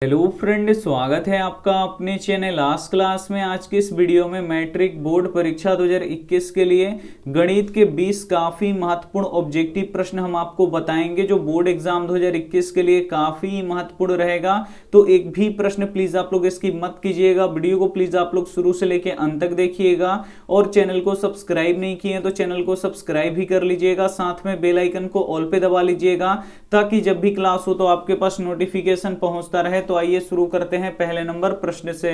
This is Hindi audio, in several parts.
हेलो फ्रेंड, स्वागत है आपका अपने चैनल आज क्लास में। आज की इस वीडियो में मैट्रिक बोर्ड परीक्षा 2021 के लिए गणित के 20 काफी महत्वपूर्ण ऑब्जेक्टिव प्रश्न हम आपको बताएंगे, जो बोर्ड एग्जाम 2021 के लिए काफी महत्वपूर्ण रहेगा। तो एक भी प्रश्न प्लीज आप लोग इसकी मत कीजिएगा। वीडियो को प्लीज आप लोग शुरू से लेकर अंत तक देखिएगा और चैनल को सब्सक्राइब नहीं किए तो चैनल को सब्सक्राइब भी कर लीजिएगा, साथ में बेल आइकन को ऑल पे दबा लीजिएगा ताकि जब भी क्लास हो तो आपके पास नोटिफिकेशन पहुंचता रहे। तो आइए शुरू करते हैं पहले नंबर प्रश्न से।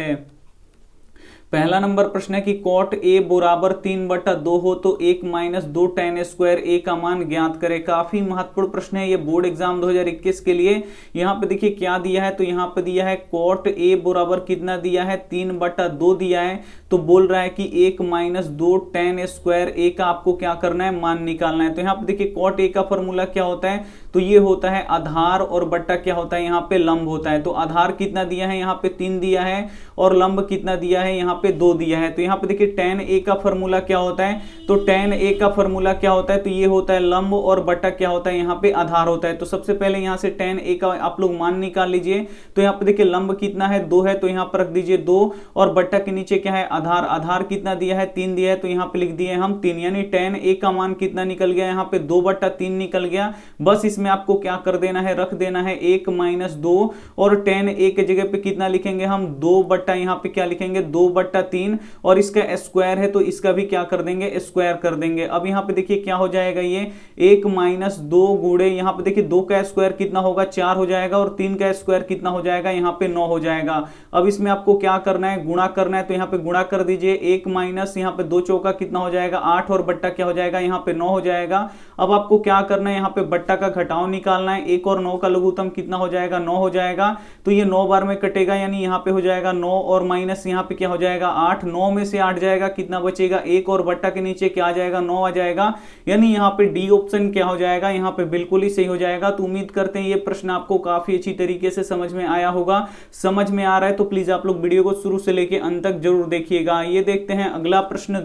पहला नंबर प्रश्न है कि कॉट ए बराबर 3/2 हो तो 1 - 2 tan स्क्वायर ए का मान ज्ञात करें। काफी महत्वपूर्ण प्रश्न है ये बोर्ड एग्जाम 2021 के लिए। यहाँ पे देखिए क्या दिया है, तो यहाँ पे दिया है कॉट ए बराबर कितना दिया है, 3/2 दिया है। तो बोल रहा है कि 1 - 2 tan स्क्वायर ए का आपको क्या करना है, मान निकालना है। तो यहाँ पे देखिए कॉट ए का फॉर्मूला क्या होता है, तो ये होता है आधार और बट्टा क्या होता है, यहाँ पे लंब होता है। तो आधार कितना दिया है, यहाँ पे 3 दिया है और लंब कितना दिया है, यहाँ पे 2 दिया है। तो यहाँ पे देखिए tan ए का फॉर्मूला क्या होता है, तो tan ए का फॉर्मूला क्या होता है, तो ये होता है लंब और बट्टा क्या होता है, यहाँ पे आधार होता है। तो सबसे पहले यहाँ से tan ए का आप लोग मान निकाल लीजिए। तो यहाँ पे देखिए लंब कितना है, 2 है, तो यहाँ पर रख दीजिए 2 और बट्टा के नीचे क्या है, आधार। आधार कितना दिया है, 3 दिया है, तो यहाँ पे लिख दिए हम 3, यानी tan ए का मान कितना निकल गया, यहाँ पे 2/3 निकल गया। बस इसमें आपको क्या कर देना है, रख देना है 1 - 2 और tan ए के जगह पे कितना लिखेंगे हम, 2 यहाँ पे क्या लिखेंगे, 2/3 और इसका स्क्वायर है तो इसका भी क्या कर देंगे, स्क्वायर कर देंगे। अब यहाँ पे देखिए क्या हो जाएगा, ये 1 - 2 गुणे यहाँ पे देखिए 2 का स्क्वायर कितना होगा, 4 हो जाएगा और 3 का स्क्वायर कितना हो जाएगा, यहाँ पे 9 हो जाएगा। अब इसमें आपको क्या करना है, गुणा करना है। तो यहाँ पे गुणा कर दीजिए, 1 - यहाँ पे 2 चौका कितना हो जाएगा, 8 और बट्टा क्या हो जाएगा, यहाँ पे 9 हो जाएगा। अब आपको क्या करना है, यहाँ पे बट्टा का घटाव निकालना है। 1 और 9 का लघुत्तम कितना हो जाएगा, 9 हो जाएगा। तो ये 9 बार में कटेगा, यानी यहाँ पे हो जाएगा 9 और माइनस यहाँ पे क्या हो जाएगा, 8। 9 में से 8 जाएगा, कितना बचेगा, 1 और बट्टा के नीचे क्या आ जाएगा, 9 आ जाएगा। यानी यहाँ पे डी ऑप्शन क्या हो जाएगा, यहाँ पे बिल्कुल ही सही हो जाएगा। तो उम्मीद करते हैं ये प्रश्न आपको काफी अच्छी तरीके से समझ में आया होगा। समझ में आ रहा है तो प्लीज आप लोग वीडियो को शुरू से लेकर अंत तक जरूर देखिएगा। ये देखते हैं अगला प्रश्न,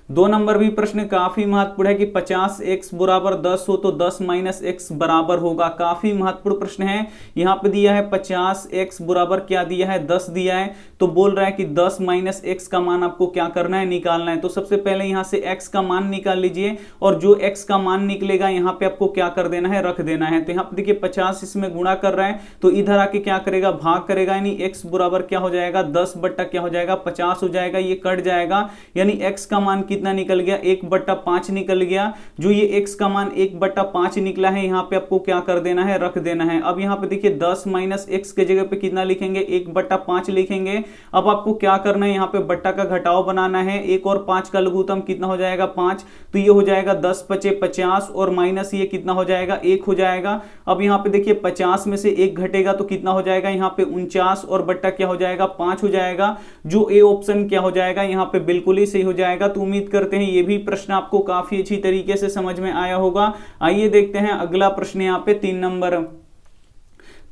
2 नंबर भी प्रश्न काफी महत्वपूर्ण है कि 50x बराबर 10 हो तो 10 - x बराबर होगा। काफी महत्वपूर्ण प्रश्न है। यहाँ पे दिया है 50x बराबर क्या दिया है, 10 दिया है। तो बोल रहा है कि 10 - x का मान आपको क्या करना है, निकालना है। तो सबसे पहले यहाँ से x का मान निकाल लीजिए और जो x का मान निकलेगा यहाँ पे आपको क्या कर देना है, रख देना है। तो यहाँ पे देखिए 50 इसमें गुणा कर रहा है तो इधर आके क्या करेगा, भाग करेगा, यानी x बराबर क्या हो जाएगा, 10 बट्टा क्या हो जाएगा, 50 हो जाएगा। ये कट जाएगा, यानी x का मान कितना निकल गया, 1/5 निकल गया। जो ये x का मान 1/5 निकला है, यहाँ पे आपको क्या कर देना है, रख देना है। अब यहाँ पे देखिए 10 - x के जगह पे कितना लिखेंगे, 1/5 लिखेंगे। अब आपको क्या करना है, यहाँ पे बट्टा का घटाव बनाना है। 1 और 5 का लघुत्तम कितना हो जाएगा, 5। तो ये हो जाएगा 10 × 5 = 50 और माइनस ये कितना हो जाएगा, 1 हो जाएगा। अब यहाँ पे देखिए 50 में से 1 घटेगा तो कितना हो जाएगा, यहाँ पे 49 और बट्टा क्या हो जाएगा, 5 हो जाएगा। जो ए ऑप्शन क्या हो जाएगा, यहाँ पे बिल्कुल ही सही हो जाएगा। तो उम्मीद करते हैं ये भी प्रश्न आपको काफी अच्छी तरीके से समझ में आया होगा। आइए देखते हैं अगला प्रश्न, यहाँ पे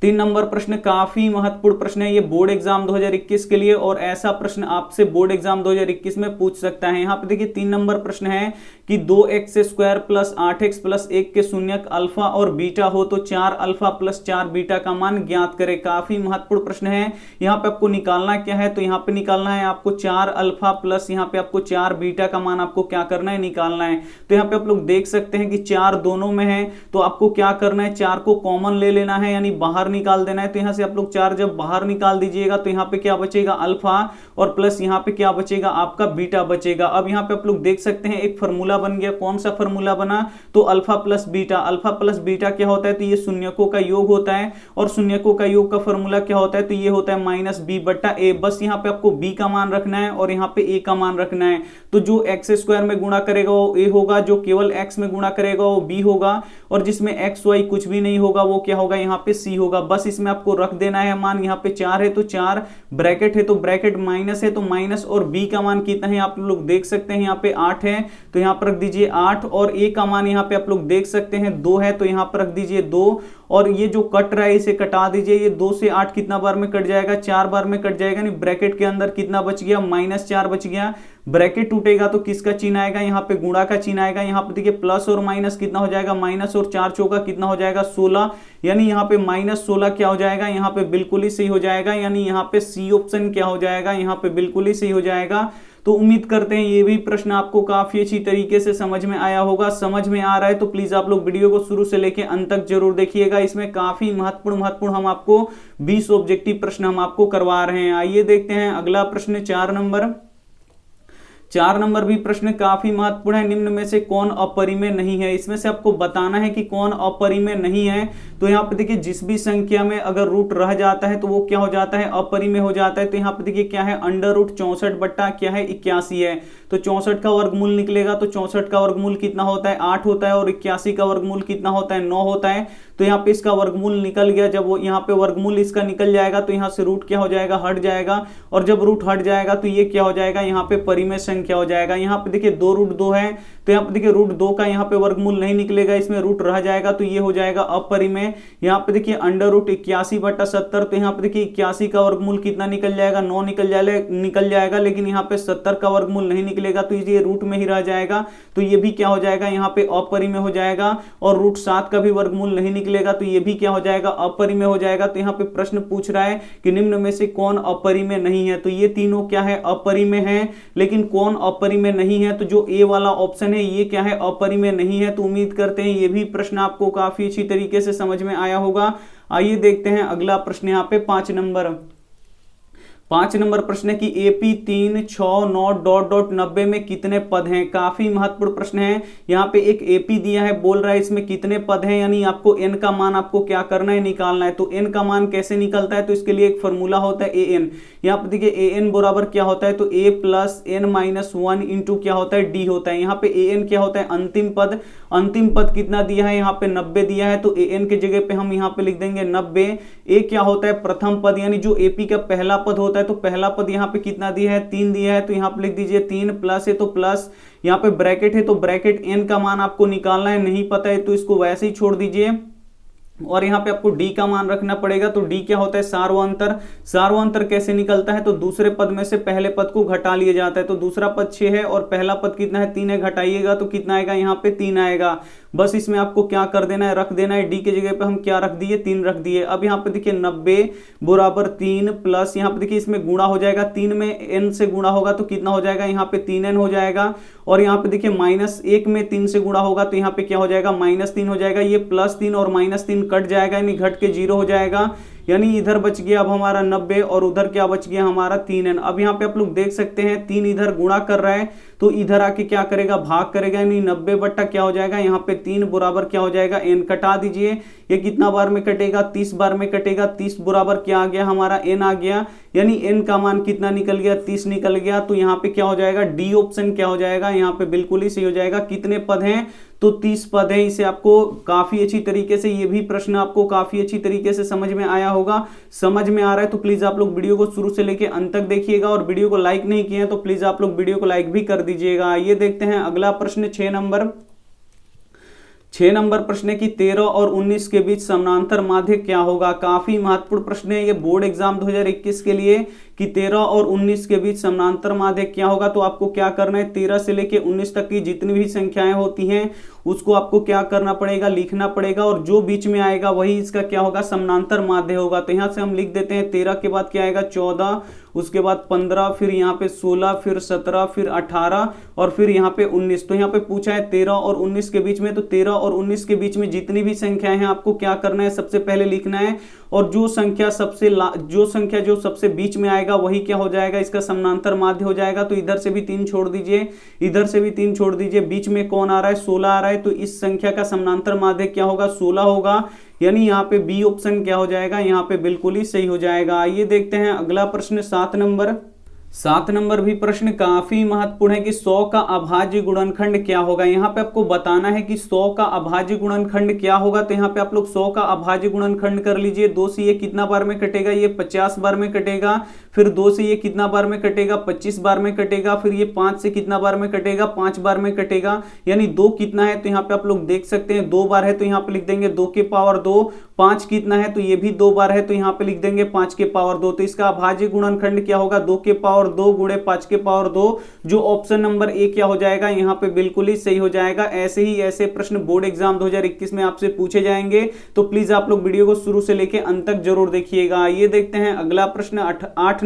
3 नंबर प्रश्न काफी महत्वपूर्ण प्रश्न है ये बोर्ड एग्जाम 2021 के लिए, और ऐसा प्रश्न आपसे बोर्ड एग्जाम 2021 में पूछ सकता है। यहाँ पे देखिए 3 नंबर प्रश्न है कि 2x² + 8x + 1 के शून्यक अल्फा और बीटा हो तो 4α + 4 बीटा का मान ज्ञात करें। काफी महत्वपूर्ण प्रश्न है। यहाँ पे आपको निकालना क्या है, तो यहाँ पे निकालना है आपको 4α प्लस यहाँ पे आपको 4 बीटा का मान आपको क्या करना है, निकालना है। तो यहाँ पे आप लोग देख सकते हैं कि 4 दोनों में है, तो आपको क्या करना है, 4 को कॉमन ले लेना है, यानी बाहर निकाल देना है। तो यहां से आप लोग 4 जब बाहर निकाल दीजिएगा तो यहां पे क्या बचेगा, अल्फा, और प्लस यहां पे क्या बचेगा, आपका बीटा बचेगा। अब यहां पे आप लोग देख सकते हैं एक फार्मूला बन गया। कौन सा फार्मूला बना, तो alpha plus beta. Alpha plus beta क्या होता है, तो ये शून्यकों का योग होता है, और शून्यकों का योग का फार्मूला क्या होता है, तो ये होता है -b/a। बस यहां पे आपको b का मान रखना है और यहां पे a का मान रखना है। तो जो x² में गुणा करेगा वो a होगा, जो केवल x में गुणा करेगा वो b होगा, और जिसमें x y कुछ भी नहीं होगा वो क्या होगा, यहाँ पे c होगा। बस इसमें आपको रख देना है मान। यहाँ पे 4 है तो 4, ब्रैकेट है तो ब्रैकेट, माइनस है तो माइनस, और b का मान कितना है आप लोग देख सकते हैं, यहाँ पे 8 है तो यहाँ पर रख दीजिए 8, और a का मान यहाँ पे आप लोग देख सकते हैं 2 है तो यहाँ पर रख दीजिए 2, और ये जो कट रहा है इसे कटा दीजिए। ये 2 से 8 कितना बार में कट जाएगा, 4 बार में कट जाएगा। नहीं, ब्रैकेट के अंदर कितना बच गया, -4 बच गया। ब्रैकेट टूटेगा तो किसका चिन्ह आएगा, यहाँ पे गुणा का चिन्ह आएगा। यहाँ पे देखिए प्लस और माइनस कितना हो जाएगा, माइनस और 4 चौका कितना हो जाएगा, 16। यानी यहाँ पे -16 क्या हो जाएगा, यहाँ पे बिल्कुल ही सही हो जाएगा। यानी यहाँ पे सी ऑप्शन क्या हो जाएगा, यहाँ पे बिल्कुल ही सही हो जाएगा। तो उम्मीद करते हैं ये भी प्रश्न आपको काफी अच्छी तरीके से समझ में आया होगा। समझ में आ रहा है तो प्लीज आप लोग वीडियो को शुरू से लेकर अंत तक जरूर देखिएगा। इसमें काफी महत्वपूर्ण हम आपको 20 ऑब्जेक्टिव प्रश्न हम आपको करवा रहे हैं। आइए देखते हैं अगला प्रश्न 4 नंबर। 4 नंबर भी प्रश्न काफी महत्वपूर्ण है। निम्न में से कौन अपरिमेय नहीं है, इसमें से आपको बताना है कि कौन अपरिमेय नहीं है। तो यहाँ पे देखिए जिस भी संख्या में अगर रूट रह जाता है तो वो क्या हो जाता है, अपरिमेय हो जाता है। तो यहाँ पे देखिए क्या है, √64 बट्टा क्या है, 81 है। तो 64 का वर्गमूल निकलेगा तो 64 का वर्गमूल कितना होता है, 8 होता है। और 81 का वर्गमूल कितना होता है, 9 होता है। तो यहाँ पे इसका वर्गमूल निकल गया। जब वो यहाँ पे वर्गमूल इसका निकल जाएगा तो यहाँ से रूट क्या हो जाएगा, हट जाएगा। और जब रूट हट जाएगा तो ये क्या हो जाएगा, यहाँ पे परिमेय संख्या हो जाएगा। यहाँ पे देखिए 2√2 है तो यहाँ पे देखिए √2 का यहाँ पे वर्गमूल नहीं निकलेगा, इसमें रूट रह जाएगा तो ये हो जाएगा अपरिमेय। यहाँ पे देखिए √81/70। तो यहाँ पे देखिए 81 का वर्गमूल कितना निकल जाएगा, 9 निकल जाएगा। लेकिन यहाँ पे 70 का वर्गमूल नहीं निकलेगा तो ये रूट में ही रह जाएगा। तो ये भी क्या हो जाएगा, यहाँ पे अपरिमेय हो जाएगा। और √7 का भी वर्गमूल नहीं निकलेगा तो ये भी क्या हो जाएगा, अपरिमेय हो जाएगा। तो यहाँ पे प्रश्न पूछ रहा है कि निम्न में से कौन अपरिमेय नहीं है। तो ये तीनों क्या है, अपरिमेय है। लेकिन कौन अपरिमेय नहीं है, तो जो ए वाला ऑप्शन है ये क्या है, अपरिमेय नहीं है। तो उम्मीद करते हैं ये भी प्रश्न आपको काफी अच्छी तरीके से समझ में आया होगा। आइए देखते हैं अगला प्रश्न यहाँ पे 5 नंबर। 5 नंबर प्रश्न है कि AP 3, 6, 9 ... 90 में कितने पद हैं। काफी महत्वपूर्ण प्रश्न है। यहाँ पे एक AP दिया है, बोल रहा है इसमें कितने पद हैं, यानी आपको n का मान आपको क्या करना है, निकालना है। तो n का मान कैसे निकलता है, तो इसके लिए एक फॉर्मूला होता है an। यहाँ पे देखिए an बराबर क्या होता है, तो a + n-1 इंटू क्या होता है, d होता है। यहाँ पे an क्या होता है, अंतिम पद। अंतिम पद कितना दिया है, यहाँ पे 90 दिया है। तो an के जगह पे हम यहाँ पे लिख देंगे 90। a क्या होता है, प्रथम पद, यानी जो AP का पहला पद होता है। तो पहला पद यहाँ पे कितना दिया है, 3 दिया है। तो यहाँ पे लिख दीजिए 3 प्लस है तो प्लस, यहाँ पे ब्रैकेट है तो ब्रैकेट n का मान आपको निकालना है, नहीं पता है तो इसको वैसे ही छोड़ दीजिए। और यहाँ पे आपको d का मान रखना पड़ेगा। तो d क्या होता है, सार्वंतर। सार्वंतर कैसे निकलता है, तो दूसरे पद में से पहले पद को घटा लिया जाता है। तो दूसरा पद 6 है और पहला पद कितना है, 3 है। घटाइएगा तो कितना आएगा, यहाँ पे 3 आएगा। बस इसमें आपको क्या कर देना है, रख देना है। d के जगह पे हम क्या रख दिए, 3 रख दिए। अब यहाँ पे देखिए 90 बराबर 3 प्लस, यहाँ पे देखिए इसमें गुणा हो जाएगा, 3 में n से गुणा होगा तो कितना हो जाएगा, यहाँ पे 3n हो जाएगा। और यहाँ पे देखिए -1 में 3 से गुणा होगा तो यहाँ पे क्या हो जाएगा, -3 हो जाएगा। ये +3 और -3 कट जाएगा, यानी घट के 0 हो जाएगा। यानी इधर बच गया अब हमारा 90 और उधर क्या बच गया हमारा 3n। अब यहाँ पे आप लोग देख सकते हैं 3 इधर गुणा कर रहा है तो इधर आके क्या करेगा, भाग करेगा। यानी 90 बट्टा क्या हो जाएगा, यहाँ पे 3 बराबर क्या हो जाएगा, n। कटा दीजिए, ये कितना बार में कटेगा, 30 बार में कटेगा। 30 बराबर क्या आ गया हमारा, n आ गया। यानी n का मान कितना निकल गया, 30 निकल गया। तो यहाँ पे क्या हो जाएगा, डी ऑप्शन क्या हो जाएगा, यहाँ पे बिल्कुल ही सही हो जाएगा। कितने पद हैं, तो 30 पद है। इसे आपको काफी अच्छी तरीके से, ये भी प्रश्न आपको काफी अच्छी तरीके से समझ में आया होगा। समझ में आ रहा है तो प्लीज आप लोग वीडियो को शुरू से लेकर अंत तक देखिएगा। और वीडियो को लाइक नहीं किए हैं तो प्लीज आप लोग वीडियो को लाइक भी कर दीजिएगा। ये देखते हैं अगला प्रश्न 6 नंबर। 6 नंबर प्रश्न है कि 13 और 19 के बीच समानांतर माध्य क्या होगा। काफी महत्वपूर्ण प्रश्न है ये बोर्ड एग्जाम 2021 के लिए कि 13 और 19 के बीच समानांतर माध्य क्या होगा। तो आपको क्या करना है, 13 से लेके 19 तक की जितनी भी संख्याएं होती हैं उसको आपको क्या करना पड़ेगा, लिखना पड़ेगा। और जो बीच में आएगा वही इसका क्या होगा, समानांतर माध्य होगा। तो यहाँ से हम लिख देते हैं 13 के बाद क्या आएगा, 14, उसके बाद 15, फिर यहाँ पे 16, फिर 17, फिर 18 और फिर यहाँ पे 19। तो यहाँ पे पूछा है 13 और 19 के बीच में। तो 13 और 19 के बीच में जितनी भी संख्याएं हैं आपको क्या करना है, सबसे पहले लिखना है। और जो संख्या जो सबसे बीच में आएगा वही क्या हो जाएगा, इसका समानांतर माध्य हो जाएगा। तो इधर से भी 3 छोड़ दीजिए, इधर से भी 3 छोड़ दीजिए। बीच में कौन आ रहा है, 16 आ रहा है। तो इस संख्या का समानांतर माध्य क्या होगा, 16 होगा। यानी यहाँ पे बी ऑप्शन क्या हो जाएगा, यहाँ पे बिल्कुल ही सही हो जाएगा। आइए देखते हैं अगला प्रश्न 7 नंबर। 7 नंबर भी प्रश्न काफी महत्वपूर्ण है कि 100 का अभाज्य गुणनखंड क्या होगा। यहाँ पे आपको बताना है कि 100 का अभाज्य गुणनखंड क्या होगा। तो यहाँ पे आप लोग 100 का अभाज्य गुणनखंड कर लीजिए। 2 से ये कितना बार में कटेगा, ये 50 बार में कटेगा। फिर 2 से ये कितना बार में कटेगा, 25 बार में कटेगा। फिर ये 5 से कितना बार में कटेगा, 5 बार में कटेगा। यानी 2 कितना है, तो यहाँ पे आप लोग देख सकते हैं 2 बार है। तो यहाँ पे लिख देंगे 2 की पावर 2। 5 कितना है, तो ये भी 2 बार है, तो यहाँ पे लिख देंगे 5 के पावर 2। तो इसका अभाज्य गुणनखंड क्या होगा, 2 के पावर 2 गुणे 5 के पावर 2, जो ऑप्शन नंबर ए क्या हो जाएगा, यहाँ पे बिल्कुल ही सही हो जाएगा। ऐसे ही ऐसे प्रश्न बोर्ड एग्जाम 2021 में आपसे पूछे जाएंगे, तो प्लीज आप लोग वीडियो को शुरू से लेकर अंत तक जरूर देखिएगा। ये देखते हैं अगला प्रश्न 8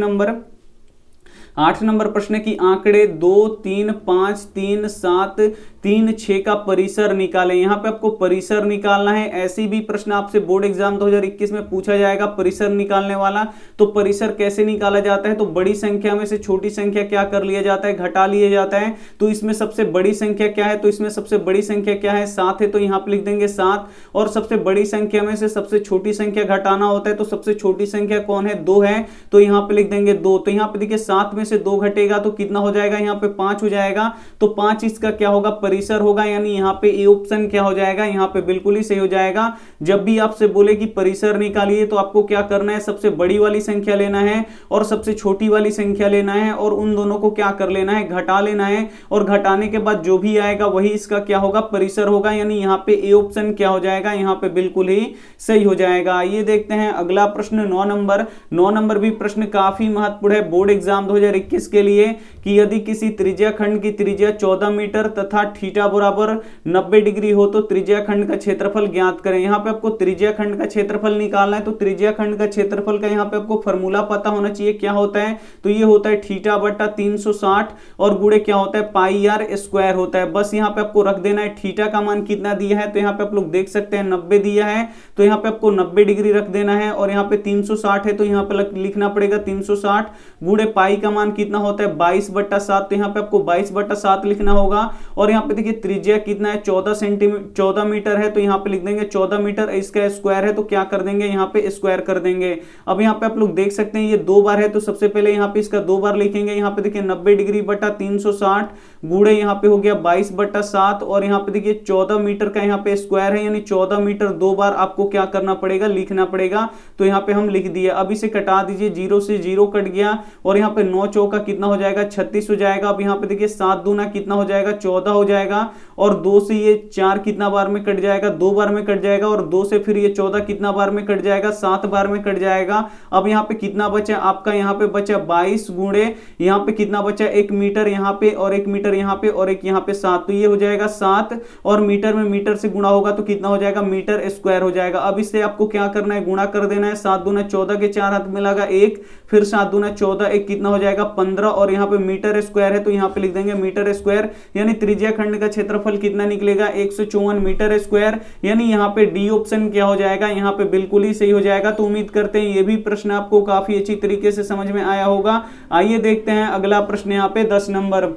नंबर प्रश्न की आंकड़े 2, 3, 5, 3, 7, 3, 6 का परिसर निकालें। यहाँ पे आपको परिसर निकालना है। ऐसी भी प्रश्न आपसे बोर्ड एग्जाम 2021 में पूछा जाएगा परिसर निकालने वाला। तो परिसर कैसे निकाला जाता है, तो बड़ी संख्या में से छोटी संख्या क्या कर लिया जाता है, घटा लिया जाता है। तो इसमें सबसे बड़ी संख्या क्या है, तो इसमें सबसे बड़ी संख्या क्या है, 7 है, तो यहाँ पे लिख देंगे 7। और सबसे बड़ी संख्या में से सबसे छोटी संख्या घटाना होता है, तो सबसे छोटी संख्या कौन है, 2 है, तो यहाँ पे लिख देंगे 2। तो यहाँ पे देखिए 7 में से 2 घटेगा तो कितना हो जाएगा, यहाँ पे 5 हो जाएगा। तो 5 इसका क्या होगा, परिसर होगा, यानी यहाँ पे ए ऑप्शन क्या हो जाएगा, यहाँ पे बिल्कुल ही सही हो जाएगा। जब भी आपसे बोले कि परिसर निकालिए तो आपको क्या करना है, सबसे बड़ी वाली संख्या लेना है और सबसे छोटी वाली संख्या लेना है, और उन दोनों को क्या कर लेना है, घटा लेना है। और घटाने के बाद जो भी आएगा वही इसका क्या होगा, परिसर होगा, यानी यहाँ पे ए ऑप्शन क्या हो जाएगा, यहाँ पे बिल्कुल ही सही हो जाएगा। ये देखते हैं अगला प्रश्न 9 नंबर। 9 नंबर भी प्रश्न काफी महत्वपूर्ण है बोर्ड एग्जाम 2021 के लिए, कि यदि किसी त्रिज्या खंड की त्रिज्या 14 मीटर तथा थीटा बराबर 90 डिग्री हो तो त्रिज्या खंड का क्षेत्रफल ज्ञात करें। यहाँ पे आपको त्रिज्या खंड का क्षेत्रफल निकालना है। तो त्रिज्या खंड का क्षेत्रफल का यहाँ पे आपको फॉर्मूला पता होना चाहिए, क्या होता है, तो ये होता है थीटा बटा 360 और गुणे क्या होता है, पाई आर स्क्वायर होता है। बस यहाँ पे आपको रख देना है थीटा का मान कितना दिया है, तो यहाँ पे आप लोग देख सकते हैं 90 दिया है, तो यहाँ पे आपको 90 डिग्री रख देना है। और यहाँ पे 360 है, तो यहाँ पे लिखना पड़ेगा 360 गुणे पाई का मान कितना होता है, 22/7, तो यहाँ पे आपको 22/7 लिखना होगा। और यहाँ पे देखिए त्रिज्या कितना है, 14 मीटर है, तो यहाँ पे लिख देंगे 14 मीटर, इसका स्क्वायर है तो क्या कर देंगे, यहाँ पे स्क्वायर कर देंगे। अब यहाँ पे आप लोग देख सकते हैं ये 2 बार है, तो सबसे पहले यहाँ पे इसका 2 बार लिखेंगे। यहाँ पे देखिए 90 डिग्री बटा 360 गुणे यहाँ पे हो गया 22/7, और यहाँ पे देखिए 14 मीटर का यहाँ पे स्क्वायर है, यानी 14 मीटर 2 बार आपको क्या करना पड़ेगा, लिखना पड़ेगा। तो यहाँ पे हम लिख दिए। अब इसे कटा दीजिए, 0 से 0 कट गया, और यहाँ पे 9 चौका कितना हो जाएगा, 36 हो जाएगा। अब यहाँ पे देखिए 7 दूना कितना हो जाएगा, 14 हो जाएगा। और 2 से ये 4 कितना बार में कट जाएगा, 2 बार में कट जाएगा। और 2 से फिर ये 14 कितना बार में कट जाएगा, 7 बार में कट जाएगा। अब यहाँ पे कितना बचा आपका, यहाँ पे बचा 22 गुणे यहाँ पे कितना बचा, 1 मीटर यहाँ पे और 1 मीटर यहाँ पे और एक यहाँ पे 7, तो ये हो जाएगा 7। और मीटर में मीटर से गुणा होगा तो कितना हो जाएगा, मीटर स्क्वायर हो जाएगा। अब इससे आपको क्या करना है, गुणा कर देना है। 7 दूना 14 के 4 हाथ में लगा 1, फिर 7 दूना 14, 1 कितना हो जाएगा 15, और यहाँ पे मीटर स्क्वायर है तो यहाँ पे लिख देंगे मीटर स्क्वायर, यानी त्रिज्या खंड का क्षेत्रफल कितना निकलेगा, 154 मीटर स्क्वायर, यानी यहाँ पे डी ऑप्शन क्या हो जाएगा, यहाँ पे बिल्कुल ही सही हो जाएगा। तो उम्मीद करते हैं ये भी प्रश्न आपको काफी अच्छी तरीके से समझ में आया होगा। आइए देखते हैं अगला प्रश्न यहाँ पे 10 नंबर।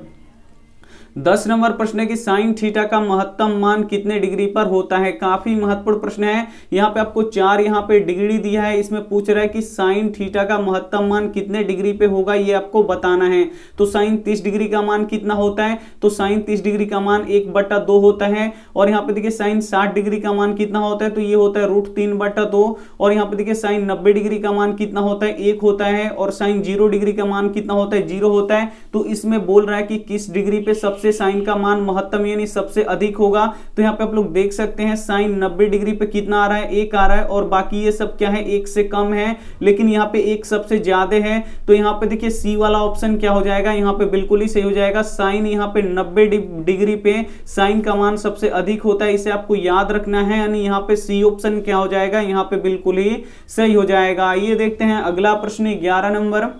10 नंबर प्रश्न है कि साइन थीटा का महत्तम मान कितने डिग्री पर होता है। काफी महत्वपूर्ण प्रश्न है। यहाँ पे आपको 4 यहाँ पे डिग्री दिया है, इसमें पूछ रहा है कि साइन थीटा का महत्तम मान कितने डिग्री पे होगा, ये आपको बताना है। तो साइन 30 डिग्री का मान कितना होता है, तो साइन 30 डिग्री का मान 1/2 होता है। और यहाँ पे देखिए साइन 60 डिग्री का मान कितना होता है, तो ये होता है √3/2। और यहाँ पे देखिए साइन 90 डिग्री का मान कितना होता है, 1 होता है। और साइन 0 डिग्री का मान कितना होता है, 0 होता है। तो इसमें बोल रहा है कि किस डिग्री पे सबसे साइन का मान महत्तम यानी सबसे अधिक होगा। तो यहाँ पे आप लोग देख सकते हैं साइन 90 डिग्री पे कितना आ रहा है, 1 आ रहा है, और बाकी ये सब क्या है, 1 से कम है, लेकिन यहाँ पे 1 सबसे ज्यादा है। तो यहाँ पे देखिए सी वाला ऑप्शन क्या हो जाएगा, यहाँ पे बिल्कुल ही सही हो जाएगा। साइन यहाँ पे 90 डिग्री पे साइन का मान सबसे अधिक होता है, इसे आपको याद रखना है, यानी यहाँ पे सी ऑप्शन क्या हो जाएगा, यहाँ पे बिल्कुल ही सही हो जाएगा। ये देखते हैं अगला प्रश्न 11 नंबर।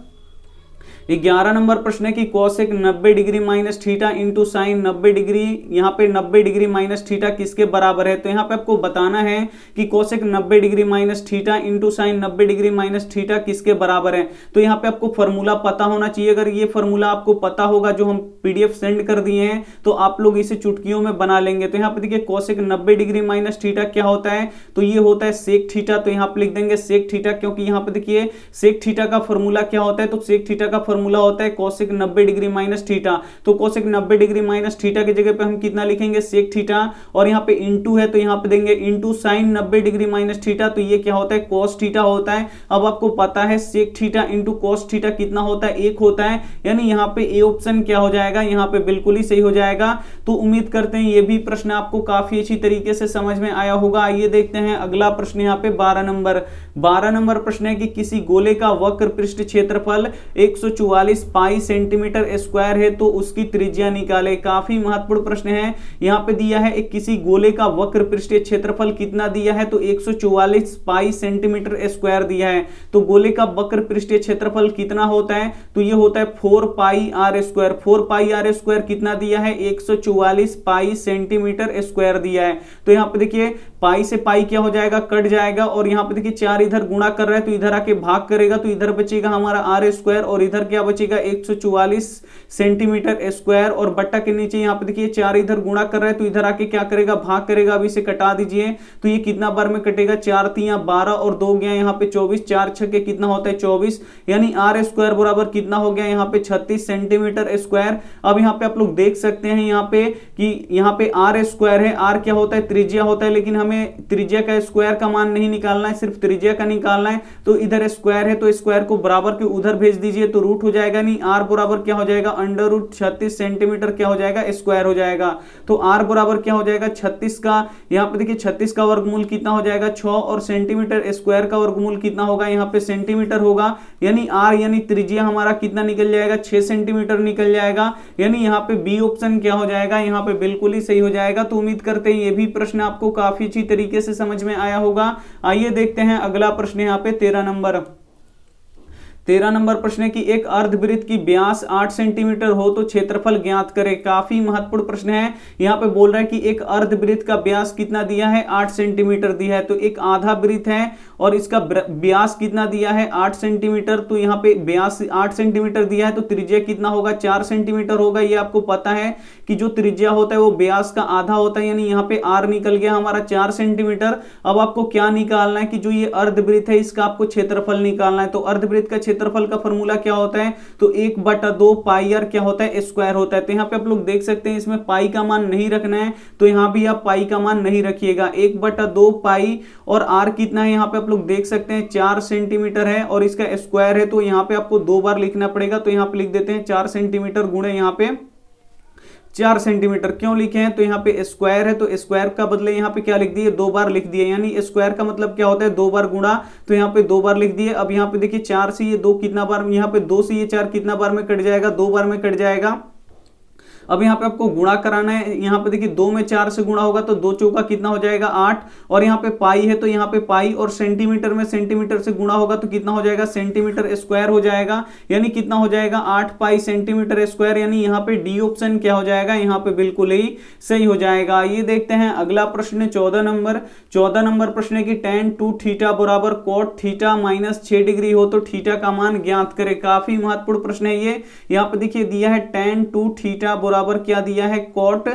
11 नंबर प्रश्न है कि cosec 90 degree minus theta into sine 90 degree, यहाँ पे 90 डिग्री माइनस थीटा किसके बराबर है। तो यहाँ पे आपको बताना है कि cosec 90 degree minus theta into sine 90 degree minus theta किसके बराबर है। तो यहाँ पे आपको फॉर्मूला पता होना चाहिए। अगर ये फॉर्मूला आपको पता होगा, जो हम पीडीएफ सेंड कर दिए हैं, तो आप लोग इसे चुटकियों में बना लेंगे। तो यहाँ पे देखिए कोसेक 90 डिग्री माइनस थीटा क्या होता है, तो ये होता है सेक थीटा। तो यहाँ पे लिख देंगे सेक थीटा, क्योंकि यहाँ पे देखिए सेक थीटा का फॉर्मूला क्या होता है, तो सेक थीटा का फॉर्मूला होता है कोसेक 90 डिग्री माइनस थीटा। तो कोसेक 90 डिग्री माइनस थीटा की जगह पे हम कितना लिखेंगे सेक थीटा, और यहाँ पे इंटू है तो यहाँ पे देंगे into sine 90 degree minus theta, तो ये क्या होता है कोस थीटा होता है। अब आपको पता है sec theta into cos theta कितना होता है, 1 होता है, यानी यहाँ पे ए ऑप्शन क्या हो जाएगा, यहाँ पे बिल्कुल ही सही हो जाएगा। तो उम्मीद करते हैं ये भी प्रश्न आपको काफी अच्छी तरीके से समझ में आया होगा। आइए देखते हैं अगला प्रश्न यहाँ पे 12 नंबर प्रश्न है कि किसी गोले का वक्र पृष्ठ क्षेत्रफल 144 पाई सेंटीमीटर स्क्वायर है तो उसकी त्रिज्या निकाले। काफी महत्वपूर्ण प्रश्न है। यहाँ पे दिया है एक किसी गोले का वक्र पृष्ठ क्षेत्रफल कितना दिया है, तो 144 पाई सेंटीमीटर स्क्वायर दिया है। तो गोले का वक्र पृष्ठ क्षेत्रफल कितना होता है, तो ये होता है 4 pi r square. 4 pi r square कितना दिया है, 144 पाई सेंटीमीटर स्क्वायर दिया है। तो यहाँ पे देखिए पाई से पाई क्या हो जाएगा, कट जाएगा, और यहाँ पे देखिए 4 इधर गुणा कर रहा है तो इधर आके भाग करेगा, तो इधर बचेगा हमारा आर स्क्वायर और इधर क्या बचेगा 144 सेंटीमीटर स्क्वायर, और बट्टा के नीचे यहाँ पे देखिए 4 इधर गुणा कर रहा है तो इधर आके क्या करेगा भाग करेगा। अब इसे कटा दीजिए तो ये कितना बार में कटेगा, 4 3 12 और 2 गया यहाँ पे 24, 4 6 कितना होता है 24, यानी आर स्क्वायर बराबर कितना हो गया यहाँ पे 36 सेंटीमीटर स्क्वायर। अब यहाँ पे आप लोग देख सकते हैं यहाँ पे कि यहाँ पे आर स्क्वायर है, आर क्या होता है त्रिज्या होता है, लेकिन हमें त्रिज्या का स्क्वायर का मान नहीं निकालना है, सिर्फ त्रिज्या का निकालना है। तो इधर स्क्वायर है तो स्क्वायर को बराबर के उधर भेज दीजिए तो रूट हो जाएगा, नहीं आर बराबर क्या हो जाएगा अंडर रूट 36 सेंटीमीटर क्या हो जाएगा स्क्वायर हो जाएगा। तो आर बराबर क्या हो जाएगा 36 का, यहाँ पे देखिए 36 का वर्गमूल कितना हो जाएगा 6, और सेंटीमीटर स्क्वायर का वर्गमूल कितना होगा यहाँ पे सेंटीमीटर होगा, यानी आर यानी त्रिज्या हमारा कितना निकल जाएगा 6 सेंटीमीटर निकल जाएगा, यानी यहाँ पे बी ऑप्शन क्या हो जाएगा यहाँ पे बिल्कुल ही सही हो जाएगा। तो उम्मीद करते हैं ये भी प्रश्न आपको काफी अच्छी तरीके से समझ में आया होगा। आइए देखते हैं अगला प्रश्न यहाँ पे 13 नंबर प्रश्न है कि एक अर्धवृत्त की व्यास 8 सेंटीमीटर हो तो क्षेत्रफल ज्ञात करें। काफी महत्वपूर्ण प्रश्न है। यहाँ पे बोल रहा है कि एक अर्धवृत्त का व्यास कितना दिया है 8 सेंटीमीटर दिया है, तो एक आधा वृत्त है और इसका व्यास कितना दिया है 8 सेंटीमीटर, तो यहाँ पे व्यास 8 सेंटीमीटर दिया है तो त्रिज्या कितना होगा 4 सेंटीमीटर होगा। ये आपको पता है कि जो त्रिज्या होता है वो व्यास का आधा होता है, यानी यहाँ पे आर निकल गया हमारा 4 सेंटीमीटर। अब आपको क्या निकालना है कि जो ये अर्धवृत्त है इसका आपको क्षेत्रफल निकालना है। तो अर्धवृत्त का क्षेत्रफल का फॉर्मूला क्या होता है, तो 1/2 पाई आर क्या होता है स्क्वायर होता है। तो यहाँ पे आप लोग देख सकते हैं इसमें पाई का मान नहीं रखना है, तो यहाँ भी आप पाई का मान नहीं रखिएगा। 1/2 पाई और आर कितना है यहाँ पे आप लोग देख सकते हैं 4 सेंटीमीटर है और इसका स्क्वायर है, तो यहाँ पे आपको 2 बार लिखना पड़ेगा। तो यहाँ पे लिख देते हैं 4 सेंटीमीटर गुणे यहाँ पे 4 सेंटीमीटर। क्यों लिखे हैं, तो यहाँ पे स्क्वायर है तो स्क्वायर का बदले यहाँ पे क्या लिख दिए 2 बार लिख दिए, यानी स्क्वायर का मतलब क्या होता है 2 बार गुणा, तो यहाँ पे 2 बार लिख दिए। अब यहाँ पे देखिए 4 से ये 2 कितना बार, यहाँ पे 2 से ये 4 कितना बार में कट जाएगा 2 बार में कट जाएगा। अब यहाँ पे आपको गुणा कराना है, यहाँ पे देखिए 2 में 4 से गुणा होगा तो 2 चौका कितना हो जाएगा 8, और यहाँ पे पाई है तो यहाँ पे पाई और सेंटीमीटर में सेंटीमीटर से गुणा होगा तो कितना हो जाएगा सेंटीमीटर स्क्वायर हो जाएगा, यानी कितना हो जाएगा 8 पाई सेंटीमीटर स्क्वायर, यानी यहाँ पे डी ऑप्शन क्या हो जाएगा यहाँ पे बिल्कुल ही सही हो जाएगा। ये देखते हैं अगला प्रश्न 14 नंबर प्रश्न है कि tan 2 थीटा बराबर cot थीटा माइनस 6 डिग्री हो तो थीटा का मान ज्ञात करें। काफी महत्वपूर्ण प्रश्न है ये। यहाँ पे देखिए दिया है tan 2 थीटा बराबर क्या दिया है cot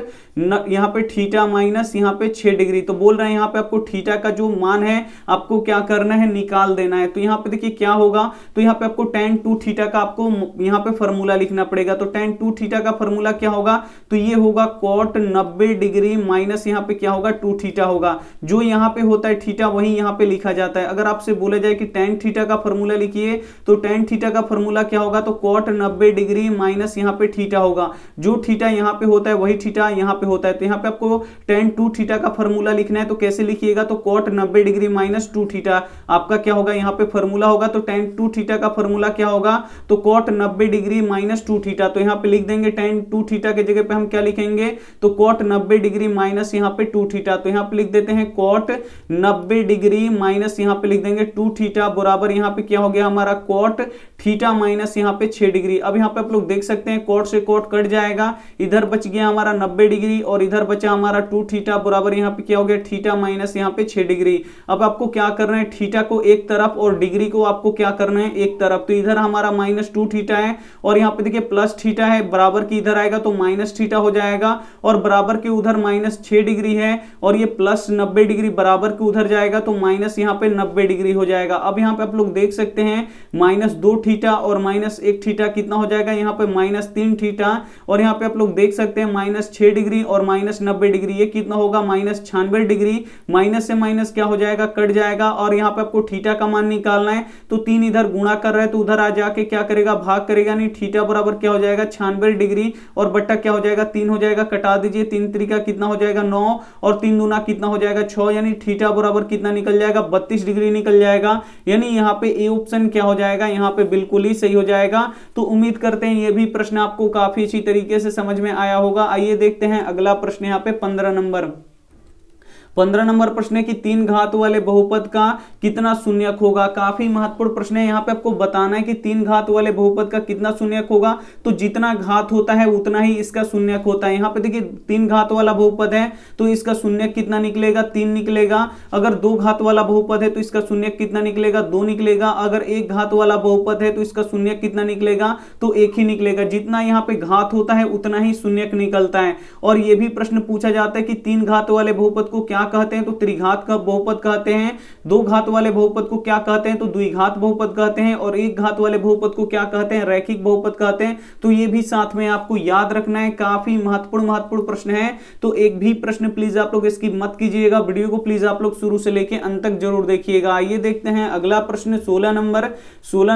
यहाँ पे थीटा माइनस यहाँ पे 6 डिग्री, तो बोल रहे हैं यहाँ पे आपको थीटा का जो मान है आपको क्या करना है निकाल देना है। तो यहाँ पे देखिए क्या होगा, तो यहाँ पे आपको tan 2 थीटा का आपको यहाँ पे फॉर्मूला लिखना पड़ेगा। तो tan 2 थीटा का फॉर्मूला क्या होगा, तो ये होगा cot 90 डिग्री माइनस यहाँ पे क्या होगा 2 थीटा होगा। जो यहाँ पे होता है थीटा वही यहाँ पे लिखा जाता है। अगर आपसे बोला जाए कि tan थीटा का फॉर्मूला लिखिए तो tan थीटा का फॉर्मूला क्या होगा, तो cot 90 डिग्री माइनस यहाँ पे थीटा होगा। जो थीटा यहाँ पे होता है वही थीटा यहाँ पे होता है। तो यहाँ पे आपको tan 2 थीटा का फॉर्मूला लिखना है, तो कैसे लिखिएगा, तो cot 90 डिग्री माइनस 2 थीटा आपका क्या होगा यहाँ पे फॉर्मूला होगा। तो tan 2 थीटा का फॉर्मूला क्या होगा, तो cot 90 डिग्री माइनस 2 थीटा। तो यहाँ पे लिख देंगे tan 2 थीटा के जगह पे हम क्या लिखेंगे, तो cot 90 डिग्री माइनस यहाँ पे 2 थीटा। तो यहाँ पे लिख देते हैं cot 90 डिग्री माइनस यहाँ पे लिख देंगे 2 थीटा बराबर यहाँ पे क्या हो गया हमारा cot थीटा माइनस यहाँ पे 6 डिग्री। अब यहाँ पे आप लोग देख सकते हैं cot से cot कट जाएगा इधर बच गया हमारा 90 डिग्री और इधर बचा हमारा 2 थीटा बराबर यहाँ पे क्या हो गया थीटा माइनस यहाँ पे 6 डिग्री। अब आपको क्या करना है, थीटा को एक तरफ और डिग्री को आपको क्या करना है एक तरफ। तो इधर हमारा -2 थीटा है और यहाँ पे देखिए प्लस थीटा है, बराबर की इधर आएगा तो माइनस थीटा हो जाएगा और बराबर के उधर -6 डिग्री है और ये प्लस 90 डिग्री बराबर के उधर जाएगा तो माइनस यहाँ पे 90 डिग्री हो जाएगा। अब यहाँ पे आप लोग देख सकते हैं -2 थीटा और -1 थीटा कितना हो जाएगा यहाँ पे -3 थीटा और यहाँ पे आप लोग देख सकते हैं -6 डिग्री और -90 डिग्री, ये कितना होगा -96 डिग्री। माइनस से माइनस क्या हो जाएगा कट जाएगा और यहाँ पे आपको थीटा का मान निकालना है तो 3 इधर गुणा कर रहा है तो उधर आ जाके क्या करेगा भाग करेगा, नहीं थीटा बराबर क्या हो जाएगा 96 डिग्री और बट्टा क्या हो जाएगा 3 हो जाएगा, कटा दीजिए 3 तरीका कितना हो जाएगा 9 और 3 दूना कितना हो जाएगा 6, यानी थीटा बराबर कितना निकल जाएगा 32 डिग्री निकल जाएगा। यानी यहाँ पे ए ऑप्शन क्या हो जाएगा यहाँ पे बिल्कुल ही सही हो जाएगा। तो उम्मीद करते हैं ये भी प्रश्न आपको काफी अच्छी तरीके से समझ में आया होगा। आइए देखते हैं अगला प्रश्न यहाँ पे 15 नंबर प्रश्न है कि 3 घात वाले बहुपद का कितना शून्यक होगा। काफी महत्वपूर्ण प्रश्न है, यहाँ पे आपको बताना है कि 3 घात वाले बहुपद का कितना शून्यक होगा। तो जितना घात होता है उतना ही इसका शून्यक होता है। यहाँ पे देखिए 3 घात वाला बहुपद है तो इसका शून्यक कितना निकलेगा 3 निकलेगा। अगर 2 घात वाला बहुपद है तो इसका शून्यक कितना निकलेगा 2 निकलेगा। अगर 1 घात वाला बहुपद है तो इसका शून्यक कितना निकलेगा तो 1 ही निकलेगा। जितना यहाँ पे घात होता है उतना ही शून्यक निकलता है। और ये भी प्रश्न पूछा जाता है कि 3 घात वाले बहुपद को क्या कहते हैं तो त्रिघात का बहुपद कहते हैं। 2 घात वाले बहुपद को क्या कहते हैं तो द्विघात बहुपद कहते हैं और 1 घात वाले बहुपद को क्या कहते हैं रैखिक बहुपद कहते हैं। तो ये भी साथ में आपको याद रखना है, काफी महत्वपूर्ण प्रश्न है। तो एक भी प्रश्न प्लीज आप लोग इसकी मत कीजिएगा, वीडियो को प्लीज आप लोग शुरू से लेकर अंत तक जरूर देखिएगा। आइए देखते हैं अगला प्रश्न 16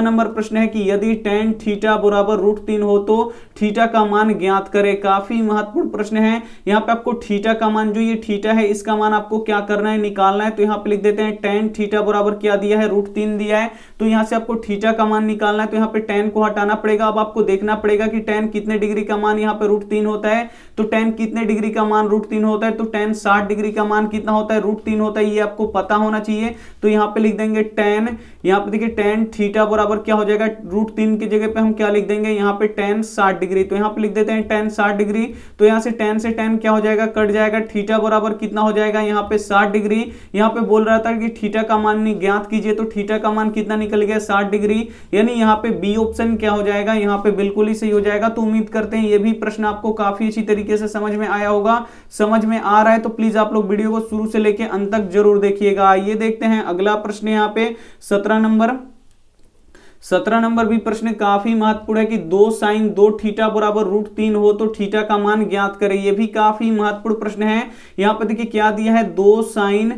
नंबर प्रश्न है कि यदि tan थीटा बराबर √3 हो तो थीटा का मान ज्ञात करें। काफी महत्वपूर्ण प्रश्न है। यहाँ पे आपको थीटा का मान, जो ये थीटा है इसका मान आपको क्या करना है निकालना है। तो यहाँ पे लिख देते हैं tan थीटा बराबर क्या दिया है √3 दिया है। तो यहाँ से आपको थीटा का मान निकालना है तो यहाँ पे tan को हटाना पड़ेगा। अब आपको देखना पड़ेगा कि tan कितने डिग्री का मान यहाँ पे √3 होता है। तो tan कितने डिग्री का मान √3 होता है तो tan 60 डिग्री का मान कितना होता है √3 होता है, ये आपको पता होना चाहिए। तो यहाँ पे लिख देंगे tan, यहाँ पे देखिए tan थीटा बराबर क्या हो जाएगा √3 की जगह पे हम क्या लिख देंगे यहाँ पे tan 60 डिग्री। तो यहाँ पे लिख देते हैं tan 60 डिग्री। तो यहाँ से tan क्या हो जाएगा कट जाएगा। थीटा बराबर कितना हो जाएगा यहाँ पे 60 डिग्री। यहाँ पे बोल रहा था कि थीटा का मान ज्ञात कीजिए तो थीटा का मान कितना निकल गया 60 डिग्री। यानी यहाँ पे बी ऑप्शन क्या हो जाएगा यहाँ पे बिल्कुल ही सही हो जाएगा। तो उम्मीद करते हैं ये भी प्रश्न आपको काफी अच्छी तरीके से समझ में आया होगा। समझ में आ रहा है तो प्लीज आप लोग वीडियो को शुरू से लेकर अंत तक जरूर देखिएगा। ये देखते हैं अगला प्रश्न यहाँ पे 17 नंबर भी प्रश्न काफी महत्वपूर्ण है कि 2 sin 2 थीटा बराबर √3 हो तो थीटा का मान ज्ञात करें। ये भी काफी महत्वपूर्ण प्रश्न है। यहाँ पे देखिए क्या दिया है 2 sin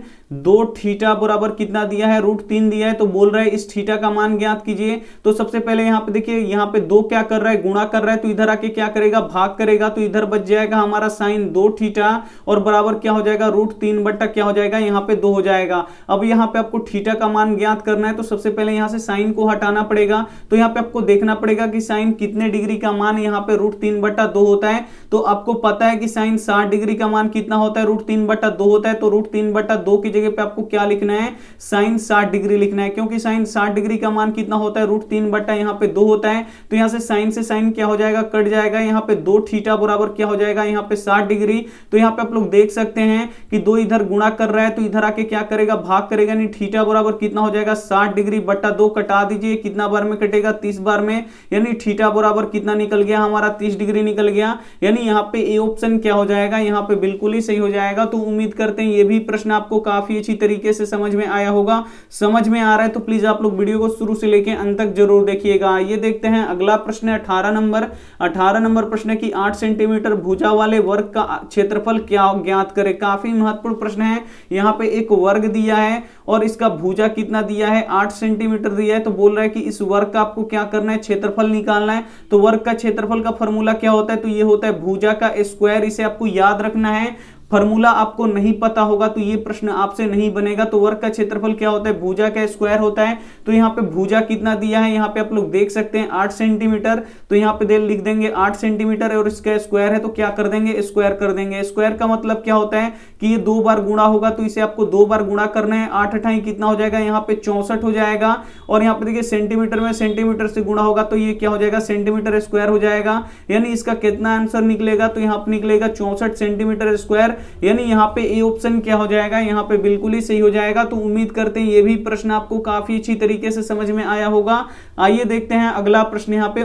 2 थीटा बराबर कितना दिया है √3 दिया है। तो बोल रहा है इस थीटा का मान ज्ञात कीजिए। तो सबसे पहले यहाँ पे देखिए यहाँ पे 2 क्या कर रहा है गुणा कर रहा है तो इधर आके क्या करेगा भाग करेगा। तो इधर बच जाएगा हमारा sin 2 थीटा और बराबर क्या हो जाएगा √3 बट्टा क्या हो जाएगा यहाँ पे 2 हो जाएगा। अब यहाँ पे आपको थीटा का मान ज्ञात करना है तो सबसे पहले यहाँ से साइन को हटाना पड़ेगा। तो यहाँ पे आपको देखना पड़ेगा कि साइन कितने डिग्री का मान यहाँ पे √3 बट्टा 2 होता है। तो आपको पता है कि साइन 60 डिग्री का मान कितना होता है √3 बट्टा 2 होता है। तो √3 बट्टा 2 की जगह पे आपको क्या लिखना है साइन 60 डिग्री लिखना है, क्योंकि साइन 60 डिग्री का मान कितना होता है √3 बट्टा यहाँ पे 2 होता है। तो यहाँ से साइन क्या हो जाएगा कट जाएगा। यहाँ पे 2 थीटा बराबर क्या हो जाएगा यहाँ पे 60 डिग्री। तो यहाँ पे आप लोग देख सकते हैं कि 2 इधर गुणा कर रहा है तो इधर आके क्या करेगा भाग करेगा। नहीं थीटा बराबर कितना हो जाएगा 60 डिग्री बट्टा 2 कटा दीजिए, कितना बार में कटेगा 30 बार में। यानी थीटा बराबर कितना निकल गया हमारा 30 डिग्री निकल गया। यानी यहाँ पे ए ऑप्शन क्या हो जाएगा यहाँ पे बिल्कुल ही सही हो जाएगा। तो उम्मीद करते हैं ये भी प्रश्न आपको काफी अच्छी तरीके से समझ में आया होगा। समझ में आ रहा है तो प्लीज आप लोग वीडियो को शुरू से लेकर अंत तक जरूर देखिएगा। ये देखते हैं अगला प्रश्न है 18 नंबर प्रश्न है कि 8 सेंटीमीटर भुजा वाले वर्ग का क्षेत्रफल क्या ज्ञात करें। काफी महत्वपूर्ण प्रश्न है। यहाँ पे एक वर्ग दिया है और इसका भुजा कितना दिया है 8 सेंटीमीटर दिया है। तो बोल रहा है कि इस वर्ग का आपको क्या करना है क्षेत्रफल निकालना है। तो वर्ग का क्षेत्रफल का फॉर्मूला क्या होता है तो ये होता है भुजा का स्क्वायर। इसे आपको याद रखना है। फॉर्मूला आपको नहीं पता होगा तो ये प्रश्न आपसे नहीं बनेगा। तो वर्ग का क्षेत्रफल क्या होता है, भुजा का स्क्वायर होता है। तो यहाँ पे भुजा कितना दिया है, यहाँ पे आप लोग देख सकते हैं 8 सेंटीमीटर। तो यहाँ पे लिख देंगे 8 सेंटीमीटर और इसका स्क्वायर है तो क्या कर देंगे, स्क्वायर कर देंगे। स्क्वायर का मतलब क्या होता है कि ये 2 बार गुणा होगा, तो इसे आपको 2 बार गुणा करना है। 8 अठाई कितना हो जाएगा, यहाँ पे 64 हो जाएगा। और यहाँ पे देखिए सेंटीमीटर में सेंटीमीटर से गुणा होगा तो ये क्या हो जाएगा, सेंटीमीटर स्क्वायर हो जाएगा। यानी इसका कितना आंसर निकलेगा, तो यहाँ पे निकलेगा 64 सेंटीमीटर स्क्वायर। यानी यहाँ पे ए ऑप्शन क्या हो जाएगा, यहाँ पे बिल्कुल ही सही हो जाएगा। तो उम्मीद करते हैं ये भी प्रश्न आपको काफी अच्छी तरीके से समझ में आया होगा। आइए देखते हैं अगला प्रश्न यहाँ पे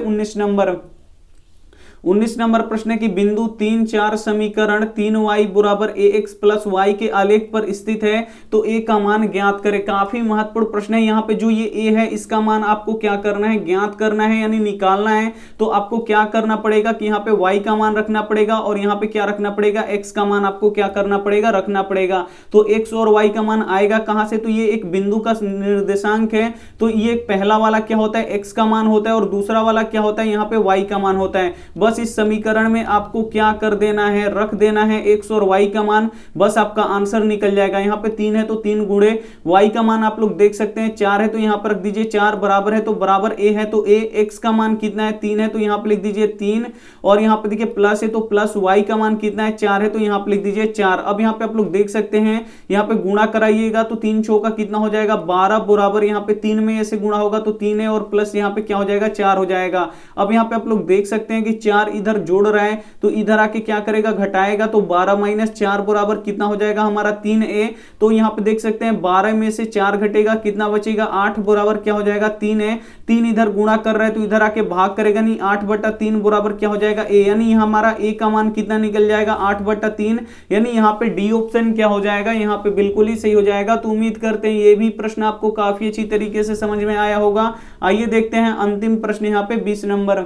19 नंबर प्रश्न है कि बिंदु 3 4 समीकरण 3y बराबर ax प्लस y के आलेख पर स्थित है तो a का मान ज्ञात करें। काफी महत्वपूर्ण प्रश्न है। यहाँ पे जो ये a है इसका मान आपको क्या करना है, ज्ञात करना है यानी निकालना है। तो आपको क्या करना पड़ेगा कि यहाँ पे y का मान रखना पड़ेगा और यहाँ पे क्या रखना पड़ेगा, x का मान आपको क्या करना पड़ेगा, रखना पड़ेगा। तो x और y का मान आएगा कहां से, तो ये एक बिंदु का निर्देशांक है। तो ये पहला वाला क्या होता है, x का मान होता है और दूसरा वाला क्या होता है, यहाँ पे y का मान होता है। बस इस समीकरण में आपको क्या कर देना है, रख देना है x और y का मान, बस आपका आंसर निकल जाएगा। यहाँ पे 3 है तो 3 गुणे y का मान आप लोग देख सकते हैं 4 है तो यहाँ पर रख दीजिए 4, बराबर है तो बराबर a है तो a, x का मान कितना है 3 है तो यहाँ पे लिख दीजिए 3। और यहाँ पे देखिए प्लस है तो प्लस y का मान कितना है 4 है तो यहाँ पे लिख दीजिए 4। अब यहाँ पे आप लोग देख सकते हैं यहाँ पे गुणा कराइएगा तो 3 चौका कितना हो जाएगा 12, बराबर यहाँ पे 3 में ऐसे गुणा होगा तो 3 है और प्लस यहाँ पे क्या हो जाएगा 4 हो जाएगा। अब यहाँ पे आप लोग देख सकते हैं कि 4 इधर जोड़ रहा है तो इधर आके क्या करेगा, घटाएगा। तो 12 माइनस 4 बराबर कितना हो जाएगा हमारा 3a। तो यहाँ पे देख सकते हैं 12 में से 4 घटेगा कितना बचेगा 8, बराबर क्या हो जाएगा 3a। 3 इधर गुणा कर रहा है तो इधर आके भाग करेगा नहीं, 8/3 बराबर क्या हो जाएगा a। यानी हमारा a का मान कितना निकल जाएगा 8/3। यानी यहाँ पे डी ऑप्शन क्या हो जाएगा, यहाँ पे बिल्कुल ही सही हो जाएगा। तो उम्मीद करते हैं ये भी प्रश्न आपको काफी अच्छी तरीके से समझ में आया होगा। आइए देखते हैं अंतिम प्रश्न यहाँ पे 20 नंबर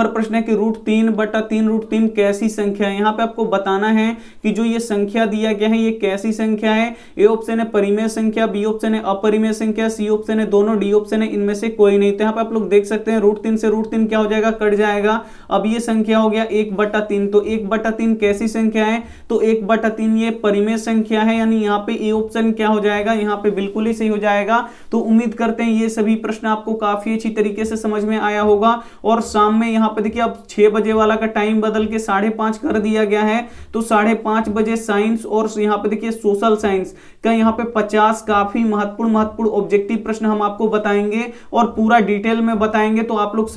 प्रश्न है कि √3/3√3 कैसी संख्या है। यहाँ पे आपको बताना है कि जो ये संख्या दिया गया है ये कैसी संख्या है। ए ऑप्शन है परिमेय संख्या, बी ऑप्शन है अपरिमेय संख्या, सी ऑप्शन है दोनों, डी ऑप्शन है इनमें से कोई नहीं। तो यहाँ पे आप लोग देख सकते हैं √3 से √3 क्या हो जाएगा, कट जाएगा। अब ये संख्या हो गया 1/3। तो 1/3 कैसी संख्या है, तो 1/3 ये परिमेय संख्या है। यानी यहाँ पे ए ऑप्शन क्या हो जाएगा, यहाँ पे बिल्कुल ही सही हो जाएगा। तो उम्मीद करते हैं ये सभी प्रश्न आपको काफी अच्छी तरीके से समझ में आया होगा। और शाम में यहाँ पे देखिए अब 6 बजे वाला का टाइम बदल के 5:30 कर दिया गया है। तो 5:30 बजे साइंस और यहाँ पे देखिए सोशल साइंस का यहाँ पे 50 काफी महत्वपूर्ण ऑब्जेक्टिव प्रश्न हम आपको बताएंगे और पूरा डिटेल में बताएंगे। तो आप लोग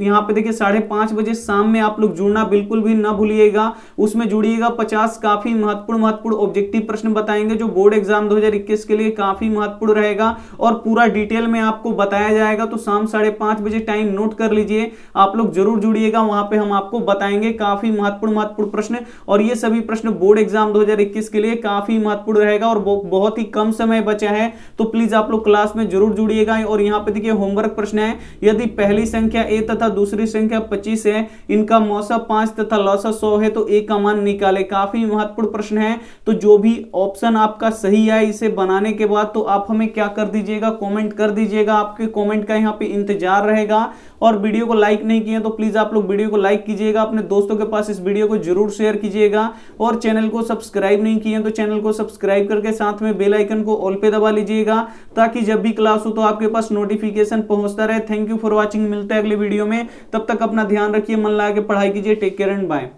यहाँ पे देखिए 5:30 बजे शाम में आप लोग जुड़ना बिल्कुल भी ना भूलिएगा, उसमें जुड़िएगा। 50 काफी महत्वपूर्ण ऑब्जेक्टिव प्रश्न बताएंगे जो बोर्ड एग्जाम 2021 के लिए काफी महत्वपूर्ण रहेगा और पूरा डिटेल में आपको बताया जाएगा। तो शाम 5:30 बजे टाइम नोट कर लीजिए, आप लोग जरूर जुड़िएगा, वहां पे हम आपको बताएंगे काफी महत्वपूर्ण प्रश्न। और ये सभी प्रश्न बोर्ड एग्जाम 2021 के लिए काफी महत्वपूर्ण रहेगा और बहुत ही कम समय बचा है। तो प्लीज आप लोग क्लास में जरूर जुड़िएगा। और यहाँ पे देखिए होमवर्क प्रश्न है, यदि पहली संख्या a तथा दूसरी संख्या 25 है, इनका मौसा 5 तथा लौसा 100 है तो a का मान निकाले। काफी महत्वपूर्ण प्रश्न है। तो जो भी ऑप्शन आपका सही है इसे बनाने के बाद तो आप हमें क्या कर दीजिएगा, कॉमेंट कर दीजिएगा। आपके कॉमेंट का यहाँ पे इंतजार रहेगा। और वीडियो को लाइक नहीं किए तो प्लीज आप लोग वीडियो को लाइक कीजिएगा, अपने दोस्तों के पास इस वीडियो को जरूर शेयर कीजिएगा। और चैनल को सब्सक्राइब नहीं किए तो चैनल को सब्सक्राइब करके साथ में बेल आइकन को ऑल पे दबा लीजिएगा ताकि जब भी क्लास हो तो आपके पास नोटिफिकेशन पहुंचता रहे। थैंक यू फॉर वॉचिंग, मिलते हैं अगले वीडियो में। तब तक अपना ध्यान रखिए, मन लगा के पढ़ाई कीजिए। Take care and bye.